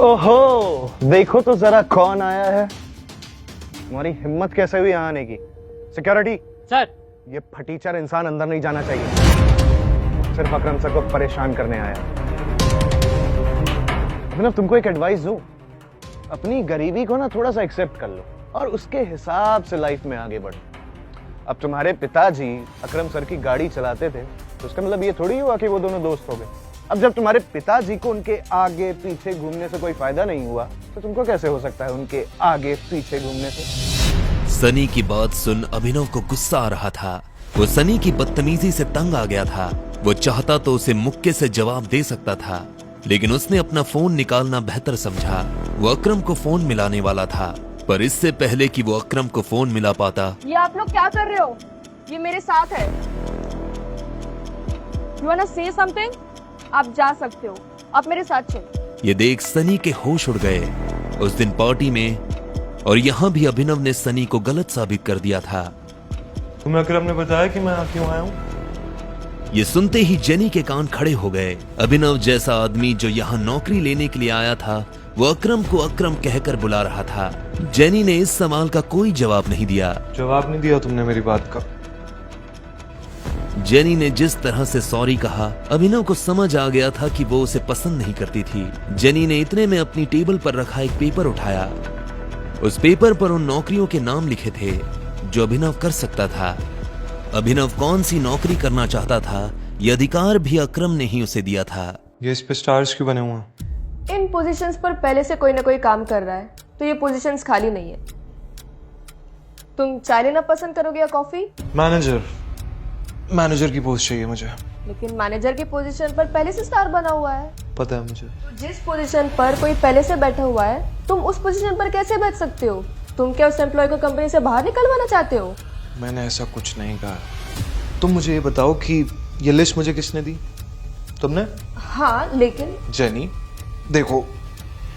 ओहो, देखो तो जरा कौन आया है। तुम्हारी हिम्मत कैसे हुई आने की? Security sir. ये फटीचर इंसान अंदर नहीं जाना चाहिए। सिर्फ अकरम सर को परेशान करने आया। मतलब तुमको एक एडवाइस दूं, अपनी गरीबी को ना थोड़ा सा एक्सेप्ट कर लो और उसके हिसाब से लाइफ में आगे बढ़ो। अब तुम्हारे पिताजी अकरम सर की गाड़ी चलाते थे तो उसका मतलब ये थोड़ी हुआ कि वो दोनों दोस्त हो गए। अब जब तुम्हारे पिताजी को उनके आगे पीछे घूमने से कोई फायदा नहीं हुआ तो तुमको कैसे हो सकता है उनके आगे पीछे घूमने से? सनी की बात सुन अभिनव को गुस्सा आ रहा था। वो सनी की बदतमीजी से तंग आ गया था। वो चाहता तो उसे मुक्के से जवाब दे सकता था, लेकिन उसने अपना फोन निकालना बेहतर समझा। वो अकरम को फोन मिलाने वाला था, पर इससे पहले कि वो अकरम को फोन मिला पाता, ये आप लोग क्या कर रहे हो? ये मेरे साथ है। You wanna say something? आप जा सकते हो, आप मेरे साथ चलो। ये देख सनी के होश उड़ गए। उस दिन पार्टी में और यहाँ भी अभिनव ने सनी को गलत साबित कर दिया था। तुम्हें अकरम ने बताया कि मैं यहाँ क्यों आया हूँ? ये सुनते ही जेनी के कान खड़े हो गए। अभिनव जैसा आदमी जो यहाँ नौकरी लेने के लिए आया था, वो अकरम को अकरम कहकर बुला रहा था। जेनी ने इस सवाल का कोई जवाब नहीं दिया। जवाब नहीं दिया तुमने मेरी बात का। जेनी ने जिस तरह से सॉरी कहा, अभिनव को समझ आ गया था कि वो उसे पसंद नहीं करती थी। जेनी ने इतने में अपनी टेबल पर रखा एक पेपर उठाया। उस पेपर पर उन नौकरियों के नाम लिखे थे जो अभिनव कर सकता था। अभिनव कौन सी नौकरी करना चाहता था, ये अधिकार भी अकरम ने ही उसे दिया था। ये इस पे स्टार्स क्यों बने हुए हैं? इन पोजीशंस पर पहले से कोई ना कोई काम कर रहा है, तो ये पोजीशंस खाली नहीं है। तुम चाय लेना पसंद करोगे या कॉफी? मैनेजर की पोस्ट चाहिए मुझे। लेकिन मैनेजर की पोजीशन पर पहले से स्टार बना हुआ है। पता है मुझे। तो जिस पोजीशन पर कोई पहले से बैठा हुआ है, तुम उस पोजीशन पर कैसे बैठ सकते हो? तुम क्या उस एम्प्लॉय को कंपनी से बाहर निकलवाना चाहते हो? मैंने ऐसा कुछ नहीं कहा। तुम मुझे ये बताओ कि ये लिस्ट मुझे किसने दी? तुमने? हाँ, लेकिन जेनी, देखो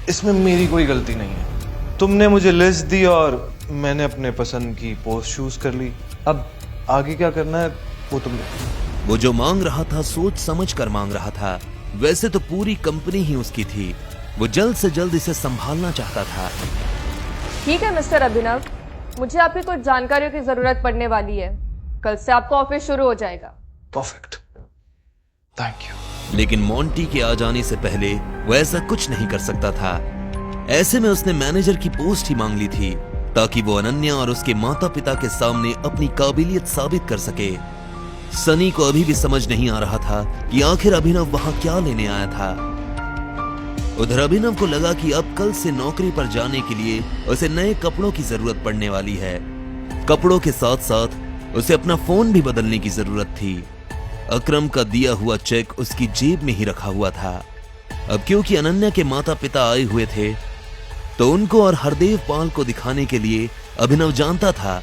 इसमें मेरी कोई गलती नहीं है। तुमने मुझे लिस्ट दी और मैंने अपने पसंद की पोस्ट चूज कर ली। अब आगे क्या करना है वो तुम। वो जो मांग रहा था सोच समझ कर मांग रहा था। वैसे तो पूरी कंपनी ही उसकी थी। वो जल्द से जल्द इसे संभालना चाहता था। ठीक है मिस्टर अभिनव, मुझे आपकी कुछ जानकारियों की जरूरत पड़ने वाली है। कल से आपका ऑफिस शुरू हो जाएगा। Perfect, thank you. लेकिन मोंटी के आ जाने से पहले वो ऐसा कुछ नहीं कर सकता था। ऐसे में उसने मैनेजर की पोस्ट ही मांग ली थी ताकि वो अनन्या और उसके माता पिता के सामने अपनी काबिलियत साबित कर सके। सनी को अभी भी समझ नहीं आ रहा था कि आखिर अभिनव वहां क्या लेने आया था। उधर अभिनव को लगा कि अब कल से नौकरी पर जाने के लिए उसे नए कपड़ों की जरूरत पड़ने वाली है। कपड़ों के साथ साथ उसे अपना फोन भी बदलने की जरूरत थी। अकरम का दिया हुआ चेक उसकी जेब में ही रखा हुआ था। अब क्योंकि अनन्या के माता पिता आए हुए थे तो उनको और हरदेव पाल को दिखाने के लिए अभिनव जानता था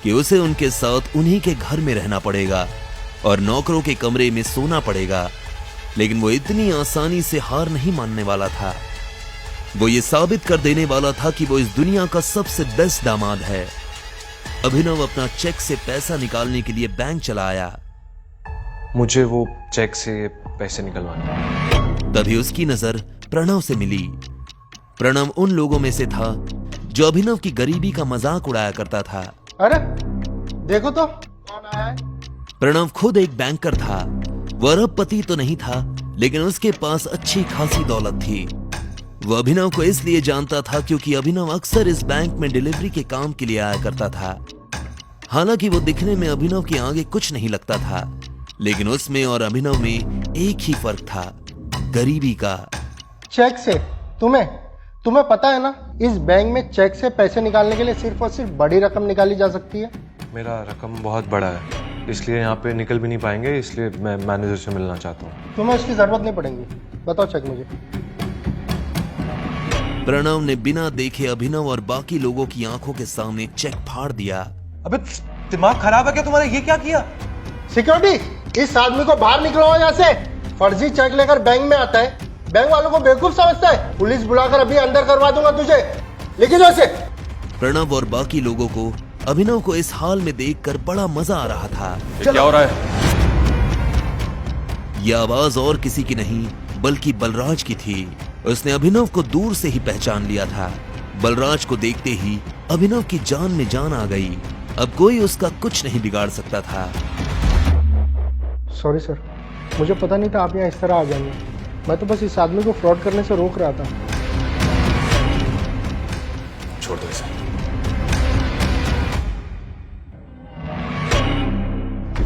कि उसे उनके साथ उन्हीं के घर में रहना पड़ेगा और नौकरों के कमरे में सोना पड़ेगा। लेकिन वो इतनी आसानी से हार नहीं मानने वाला था। वो ये साबित कर देने वाला था कि वो इस दुनिया का सबसे बेस्ट दामाद है। अभिनव अपना चेक से पैसा निकालने के लिए बैंक चला आया। मुझे वो चेक से पैसे निकलवाने। तभी उसकी नजर प्रणव से मिली। प्रणव उन लोगों में से था जो अभिनव की गरीबी का मजाक उड़ाया करता था। अरे देखो तो कौन आया है। प्रणव खुद एक बैंकर था। वो अरबपति तो नहीं था, लेकिन उसके पास अच्छी खासी दौलत थी। वो अभिनव को इसलिए जानता था क्योंकि अभिनव अक्सर इस बैंक में डिलीवरी के काम के लिए आया करता था। हालांकि वो दिखने में अभिनव के आगे कुछ नहीं लगता था, लेकिन उसमें और अभिनव में एक ही फर्क था, गरीबी का। चेक से तुम्हें पता है ना, इस बैंक में चेक से पैसे निकालने के लिए सिर्फ और सिर्फ बड़ी रकम निकाली जा सकती है। मेरा रकम बहुत बड़ा है, इसलिए यहाँ पे निकल भी नहीं पाएंगे, इसलिए मैं मैनेजर से मिलना चाहता हूँ। तुम्हें इसकी जरूरत नहीं पड़ेगी। बताओ चेक मुझे। प्रणव ने बिना देखे अभिनव और बाकी लोगों की आंखों के सामने चेक फाड़ दिया। अबे दिमाग खराब है क्या तुम्हारा? ये क्या किया? सिक्योरिटी, इस आदमी को बाहर निकलवाओ यहाँ से। फर्जी चेक लेकर बैंक में आता है, बैंक वालों को बेवकूफ समझता है। पुलिस बुलाकर अभी अंदर करवा दूंगा तुझे। लेके जाओ इसे। प्रणव और बाकी लोगों को अभिनव को इस हाल में देखकर बड़ा मजा आ रहा था। क्या हो रहा है? यह आवाज और किसी की नहीं बल्कि बलराज की थी। उसने अभिनव को दूर से ही पहचान लिया था। बलराज को देखते ही अभिनव की जान में जान आ गई। अब कोई उसका कुछ नहीं बिगाड़ सकता था। सॉरी सर, मुझे पता नहीं था आप यहाँ इस तरह आ जाएंगे। मैं तो बस इस आदमी को फ्रॉड करने से रोक रहा था। छोड़ दो इसे।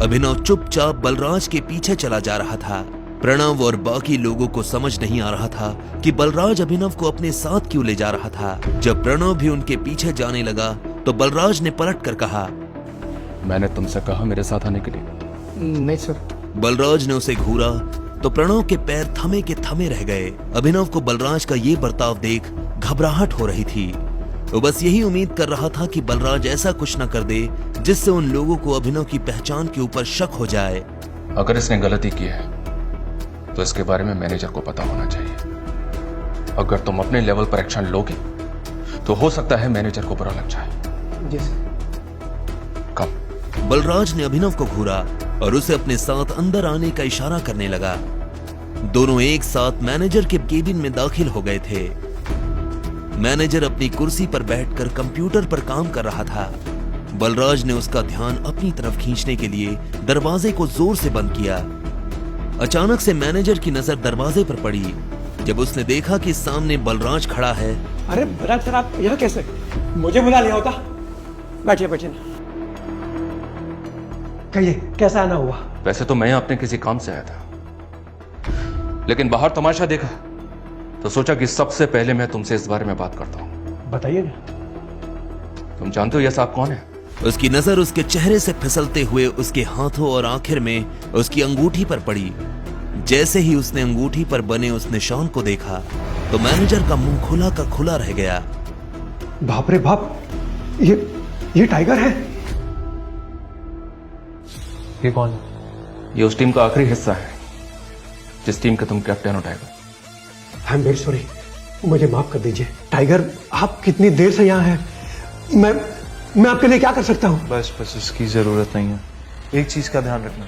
अभिनव चुपचाप बलराज के पीछे चला जा रहा था। प्रणव और बाकी लोगों को समझ नहीं आ रहा था कि बलराज अभिनव को अपने साथ क्यों ले जा रहा था। जब प्रणव भी उनके पीछे जाने लगा तो बलराज ने पलट कर कहा, मैंने तुमसे कहा मेरे साथ आने के लिए। नहीं सर। बलराज ने उसे घूरा तो प्रणव के पैर थमे के थमे रह गए। अभिनव को बलराज का ये बर्ताव देख घबराहट हो रही थी। वो बस यही उम्मीद कर रहा था कि बलराज ऐसा कुछ न कर दे जिससे उन लोगों को अभिनव की पहचान के ऊपर शक हो जाए। अगर इसने गलती की है तो इसके बारे में मैनेजर को पता होना चाहिए। अगर तुम अपने लेवल पर एक्शन लोगे तो हो सकता है मैनेजर को बुरा लग जाए। जी सर। कब? बलराज ने अभिनव को घूरा और उसे अपने साथ अंदर आने का इशारा करने लगा। दोनों एक साथ मैनेजर के केबिन में दाखिल हो गए थे। मैनेजर अपनी कुर्सी पर बैठकर कंप्यूटर पर काम कर रहा था। बलराज ने उसका ध्यान अपनी तरफ खींचने के लिए दरवाजे को जोर से बंद किया। अचानक से मैनेजर की नजर दरवाजे पर पड़ी। जब उसने देखा कि सामने बलराज खड़ा है। अरे बलराज सर, आप यहाँ कैसे? मुझे बुला लिया होता। बैठिए बैठिए ना। कहिए कैसा आना हुआ? वैसे तो मैं अपने किसी काम से आया था, लेकिन बाहर तमाशा देखा तो सोचा कि सबसे पहले मैं तुमसे इस बारे में बात करता हूं। बताइए ना। तुम जानते हो यह साहब कौन है? उसकी नजर उसके चेहरे से फिसलते हुए उसके हाथों और आखिर में उसकी अंगूठी पर पड़ी। जैसे ही उसने अंगूठी पर बने उस निशान को देखा तो मैनेजर का मुंह खुला का खुला रह गया। बाप रे बाप, ये टाइगर है। ये कौन है? ये उस टीम का आखिरी हिस्सा है जिस टीम के तुम कैप्टन हो tiger. I am very sorry, मुझे माफ कर दीजिए। टाइगर, आप कितनी देर से यहाँ हैं? मैं आपके लिए क्या कर सकता हूँ? बस इसकी जरूरत नहीं है। एक चीज का ध्यान रखना,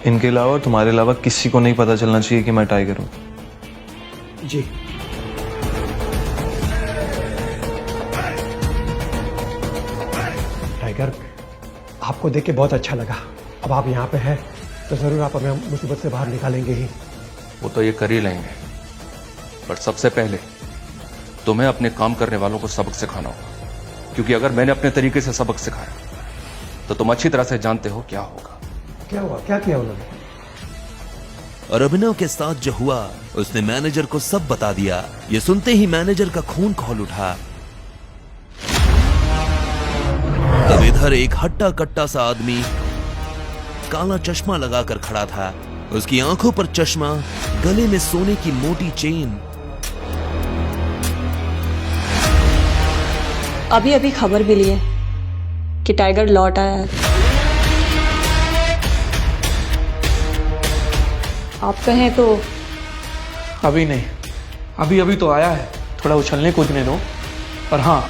इनके अलावा और तुम्हारे अलावा किसी को नहीं पता चलना चाहिए कि मैं टाइगर हूँ। जी। टाइगर, आपको देख के बहुत अच्छा लगा। अब आप यहाँ पे हैं तो जरूर आप हमें मुसीबत से बाहर निकालेंगे ही। वो तो ये कर ही लेंगे, पर सबसे पहले तुम्हें अपने काम करने वालों को सबक सिखाना होगा, क्योंकि अगर मैंने अपने तरीके से सबक सिखाया तो तुम अच्छी तरह से जानते हो क्या होगा। क्या हुआ? क्या किया उन्होंने? और अभिनव के साथ जो हुआ उसने मैनेजर को सब बता दिया। ये सुनते ही मैनेजर का खून खौल उठा। तब इधर एक हट्टा कट्टा सा आदमी काला चश्मा लगाकर खड़ा था। उसकी आंखों पर चश्मा, गले में सोने की मोटी चेन। अभी अभी खबर मिली है कि टाइगर लौट आया है। आप कहें तो? अभी नहीं, अभी तो आया है। थोड़ा उछलने कूदने दो, और हाँ,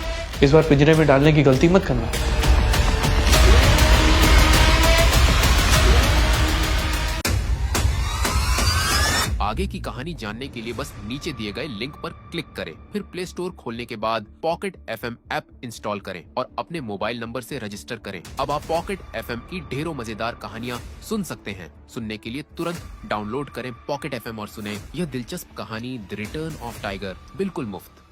इस बार पिंजरे में डालने की गलती मत करना। आगे की कहानी जानने के लिए बस नीचे दिए गए लिंक पर क्लिक करें, फिर प्ले स्टोर खोलने के बाद पॉकेट FM ऐप इंस्टॉल करें और अपने मोबाइल नंबर से रजिस्टर करें। अब आप पॉकेट FM की ढेरों मजेदार कहानियां सुन सकते हैं। सुनने के लिए तुरंत डाउनलोड करें पॉकेट FM और सुने यह दिलचस्प कहानी द रिटर्न ऑफ टाइगर बिल्कुल मुफ्त।